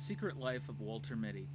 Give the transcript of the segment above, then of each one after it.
Secret Life of Walter Mitty.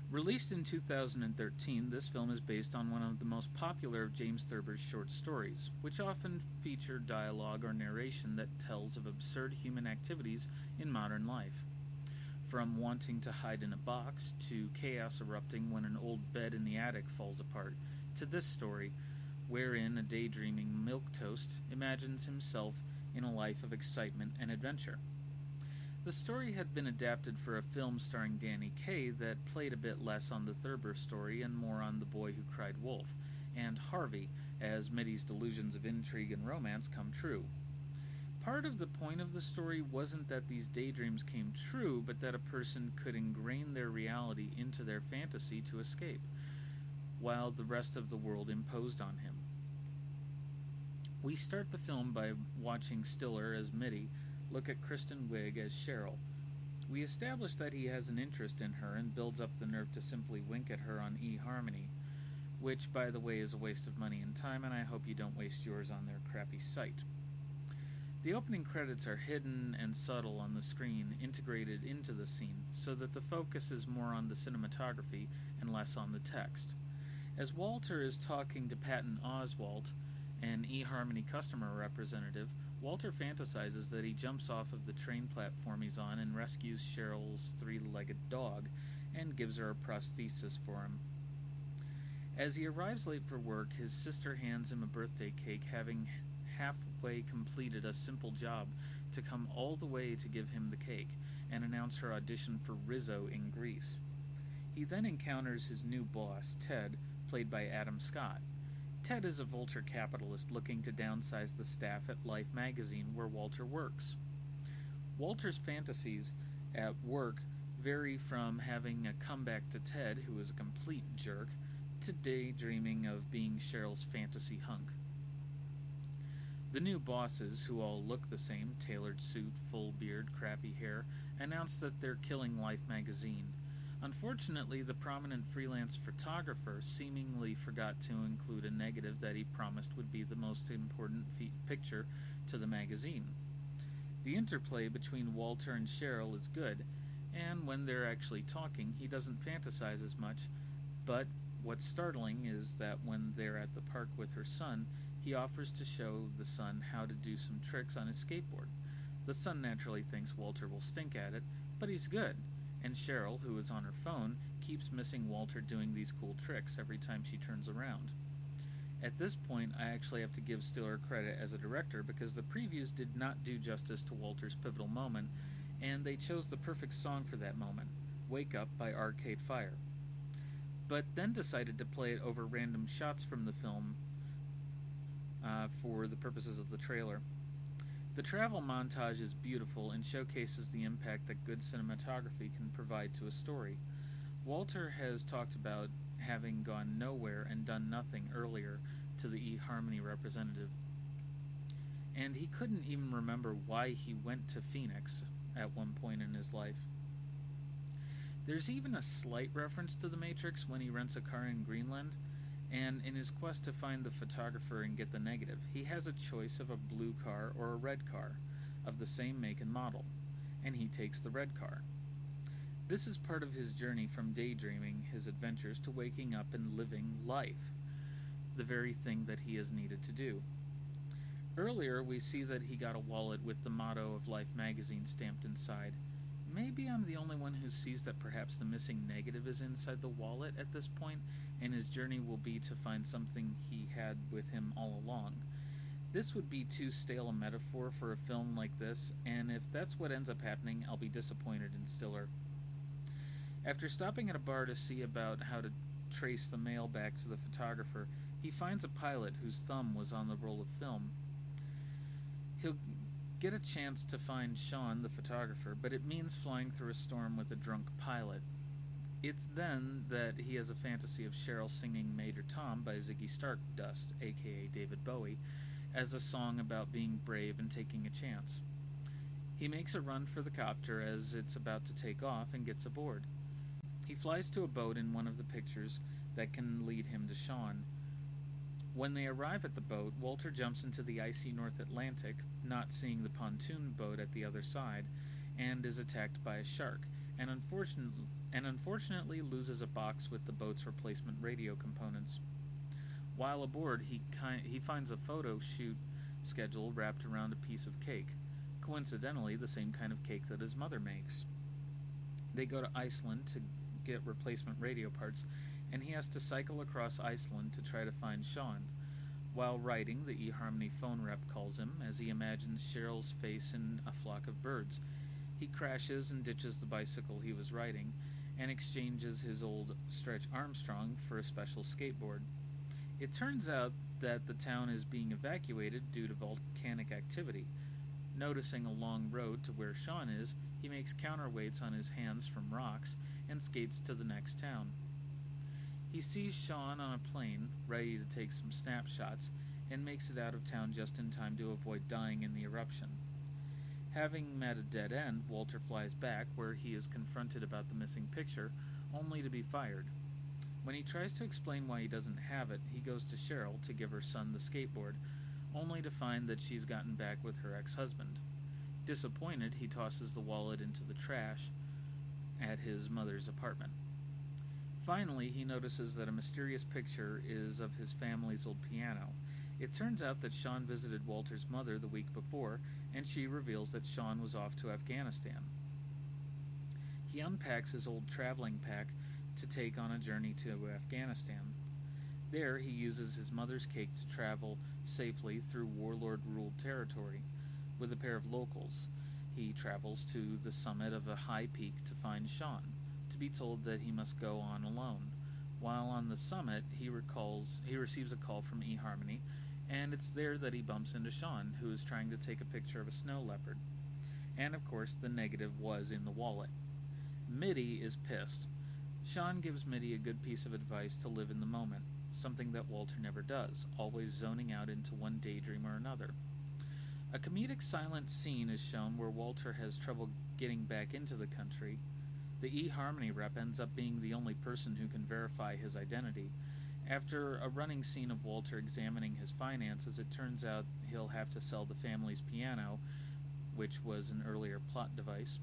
Released in 2013, this film is based on one of the most popular of James Thurber's short stories, which often feature dialogue or narration that tells of absurd human activities in modern life. From wanting to hide in a box, to chaos erupting when an old bed in the attic falls apart, to this story, wherein a daydreaming milquetoast imagines himself in a life of excitement and adventure. The story had been adapted for a film starring Danny Kaye that played a bit less on the Thurber story and more on The Boy Who Cried Wolf, and Harvey, as Mitty's delusions of intrigue and romance come true. Part of the point of the story wasn't that these daydreams came true, but that a person could ingrain their reality into their fantasy to escape, while the rest of the world imposed on him. We start the film by watching Stiller as Mitty look at Kristen Wiig as Cheryl. We establish that he has an interest in her and builds up the nerve to simply wink at her on eHarmony, which, by the way, is a waste of money and time, and I hope you don't waste yours on their crappy site. The opening credits are hidden and subtle on the screen, integrated into the scene, so that the focus is more on the cinematography and less on the text. As Walter is talking to Patton Oswalt, an eHarmony customer representative, Walter fantasizes that he jumps off of the train platform he's on and rescues Cheryl's three-legged dog and gives her a prosthesis for him. As he arrives late for work, his sister hands him a birthday cake, having halfway completed a simple job to come all the way to give him the cake and announce her audition for Rizzo in Grease. He then encounters his new boss, Ted, played by Adam Scott. Ted is a vulture capitalist looking to downsize the staff at Life magazine where Walter works. Walter's fantasies at work vary from having a comeback to Ted, who is a complete jerk, to daydreaming of being Cheryl's fantasy hunk. The new bosses, who all look the same, tailored suit, full beard, crappy hair, announce that they're killing Life magazine. Unfortunately, the prominent freelance photographer seemingly forgot to include a negative that he promised would be the most important picture to the magazine. The interplay between Walter and Cheryl is good, and when they're actually talking, he doesn't fantasize as much, but what's startling is that when they're at the park with her son, he offers to show the son how to do some tricks on his skateboard. The son naturally thinks Walter will stink at it, but he's good. And Cheryl, who is on her phone, keeps missing Walter doing these cool tricks every time she turns around. At this point, I actually have to give Stiller credit as a director because the previews did not do justice to Walter's pivotal moment, and they chose the perfect song for that moment, Wake Up by Arcade Fire. But then decided to play it over random shots from the film for the purposes of the trailer. The travel montage is beautiful and showcases the impact that good cinematography can provide to a story. Walter has talked about having gone nowhere and done nothing earlier to the eHarmony representative, and he couldn't even remember why he went to Phoenix at one point in his life. There's even a slight reference to the Matrix when he rents a car in Greenland, and in his quest to find the photographer and get the negative, he has a choice of a blue car or a red car, of the same make and model, and he takes the red car. This is part of his journey from daydreaming his adventures to waking up and living life, the very thing that he has needed to do. Earlier, we see that he got a wallet with the motto of Life magazine stamped inside. Maybe I'm the only one who sees that perhaps the missing negative is inside the wallet at this point, and his journey will be to find something he had with him all along. This would be too stale a metaphor for a film like this, and if that's what ends up happening, I'll be disappointed in Stiller. After stopping at a bar to see about how to trace the mail back to the photographer, he finds a pilot whose thumb was on the roll of film. He'll get a chance to find Sean, the photographer, but it means flying through a storm with a drunk pilot. It's then that he has a fantasy of Cheryl singing Major Tom by Ziggy Stardust, aka David Bowie, as a song about being brave and taking a chance. He makes a run for the copter as it's about to take off and gets aboard. He flies to a boat in one of the pictures that can lead him to Sean. When they arrive at the boat, Walter jumps into the icy North Atlantic, not seeing the pontoon boat at the other side, and is attacked by a shark, and, unfortunately loses a box with the boat's replacement radio components. While aboard, he finds a photo shoot schedule wrapped around a piece of cake, coincidentally the same kind of cake that his mother makes. They go to Iceland to get replacement radio parts, and he has to cycle across Iceland to try to find Sean. While writing, the eHarmony phone rep calls him as he imagines Cheryl's face in a flock of birds. He crashes and ditches the bicycle he was riding, and exchanges his old Stretch Armstrong for a special skateboard. It turns out that the town is being evacuated due to volcanic activity. Noticing a long road to where Sean is, he makes counterweights on his hands from rocks and skates to the next town. He sees Sean on a plane, ready to take some snapshots, and makes it out of town just in time to avoid dying in the eruption. Having met a dead end, Walter flies back, where he is confronted about the missing picture, only to be fired. When he tries to explain why he doesn't have it, he goes to Cheryl to give her son the skateboard, only to find that she's gotten back with her ex-husband. Disappointed, he tosses the wallet into the trash at his mother's apartment. Finally, he notices that a mysterious picture is of his family's old piano. It turns out that Sean visited Walter's mother the week before, and she reveals that Sean was off to Afghanistan. He unpacks his old traveling pack to take on a journey to Afghanistan. There, he uses his mother's cake to travel safely through warlord-ruled territory. With a pair of locals, he travels to the summit of a high peak to find Sean, to be told that he must go on alone. While on the summit, he receives a call from eHarmony, and it's there that he bumps into Sean, who is trying to take a picture of a snow leopard. And of course, the negative was in the wallet. Mitty is pissed. Sean gives Mitty a good piece of advice to live in the moment, something that Walter never does, always zoning out into one daydream or another. A comedic silent scene is shown where Walter has trouble getting back into the country. The eHarmony rep ends up being the only person who can verify his identity. After a running scene of Walter examining his finances, it turns out he'll have to sell the family's piano, which was an earlier plot device.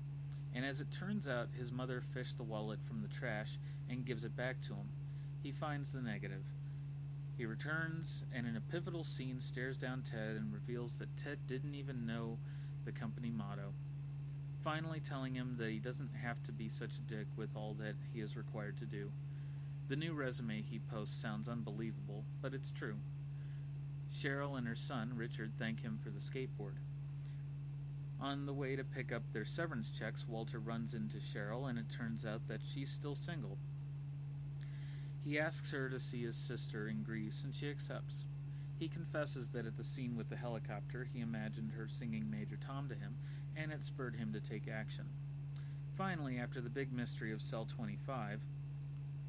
And as it turns out, his mother fished the wallet from the trash and gives it back to him. He finds the negative. He returns, and in a pivotal scene stares down Ted and reveals that Ted didn't even know the company motto, finally telling him that he doesn't have to be such a dick with all that he is required to do. The new resume he posts sounds unbelievable, but it's true. Cheryl and her son, Richard, thank him for the skateboard. On the way to pick up their severance checks, Walter runs into Cheryl, and it turns out that she's still single. He asks her to see his sister in Greece, and she accepts. He confesses that at the scene with the helicopter, he imagined her singing Major Tom to him, and it spurred him to take action. Finally, after the big mystery of Cell 25,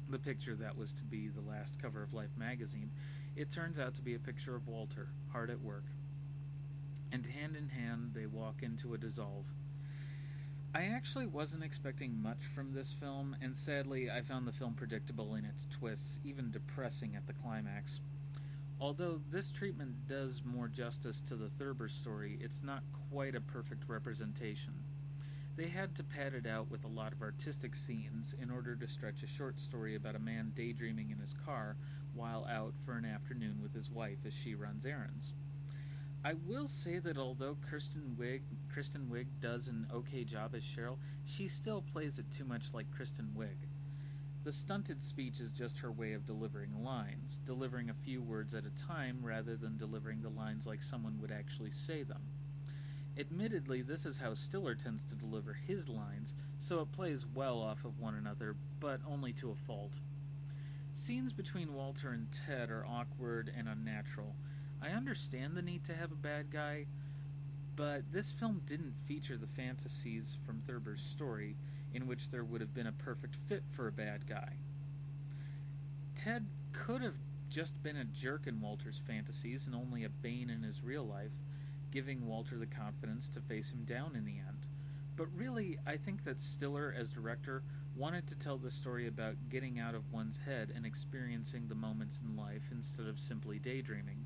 the picture that was to be the last cover of Life magazine, it turns out to be a picture of Walter, hard at work. And hand in hand, they walk into a dissolve. I actually wasn't expecting much from this film, and sadly, I found the film predictable in its twists, even depressing at the climax. Although this treatment does more justice to the Thurber story, it's not quite a perfect representation. They had to pad it out with a lot of artistic scenes in order to stretch a short story about a man daydreaming in his car while out for an afternoon with his wife as she runs errands. I will say that although Kristen Wiig does an okay job as Cheryl, she still plays it too much like Kristen Wiig. The stunted speech is just her way of delivering lines, delivering a few words at a time rather than delivering the lines like someone would actually say them. Admittedly, this is how Stiller tends to deliver his lines, so it plays well off of one another, but only to a fault. Scenes between Walter and Ted are awkward and unnatural. I understand the need to have a bad guy, but this film didn't feature the fantasies from Thurber's story, in which there would have been a perfect fit for a bad guy. Ted could have just been a jerk in Walter's fantasies and only a bane in his real life, giving Walter the confidence to face him down in the end. But really, I think that Stiller, as director, wanted to tell the story about getting out of one's head and experiencing the moments in life instead of simply daydreaming.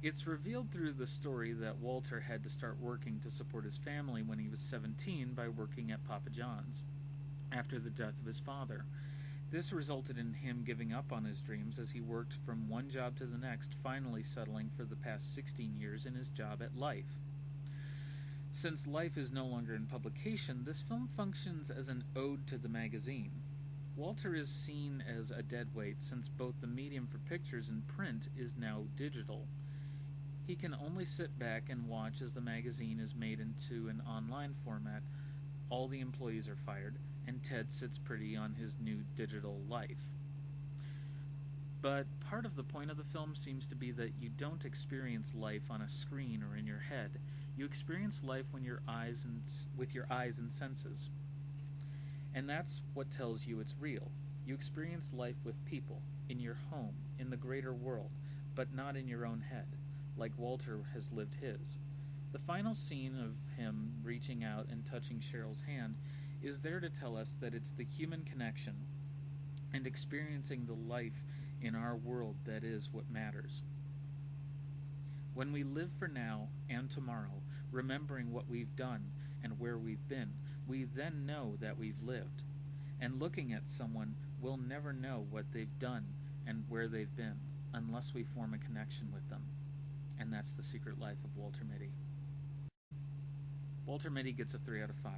It's revealed through the story that Walter had to start working to support his family when he was 17 by working at Papa John's. after the death of his father. This resulted in him giving up on his dreams as he worked from one job to the next, finally settling for the past 16 years in his job at Life. Since Life is no longer in publication, this film functions as an ode to the magazine. Walter is seen as a deadweight since both the medium for pictures and print is now digital. He can only sit back and watch as the magazine is made into an online format, all the employees are fired, and Ted sits pretty on his new digital life. But part of the point of the film seems to be that you don't experience life on a screen or in your head. You experience life with your eyes and senses. And that's what tells you it's real. You experience life with people, in your home, in the greater world, but not in your own head, like Walter has lived his. The final scene of him reaching out and touching Cheryl's hand is there to tell us that it's the human connection and experiencing the life in our world that is what matters. When we live for now and tomorrow, remembering what we've done and where we've been, we then know that we've lived. And looking at someone, we'll never know what they've done and where they've been unless we form a connection with them. And that's The Secret Life of Walter Mitty. Walter Mitty gets a 3 out of 5.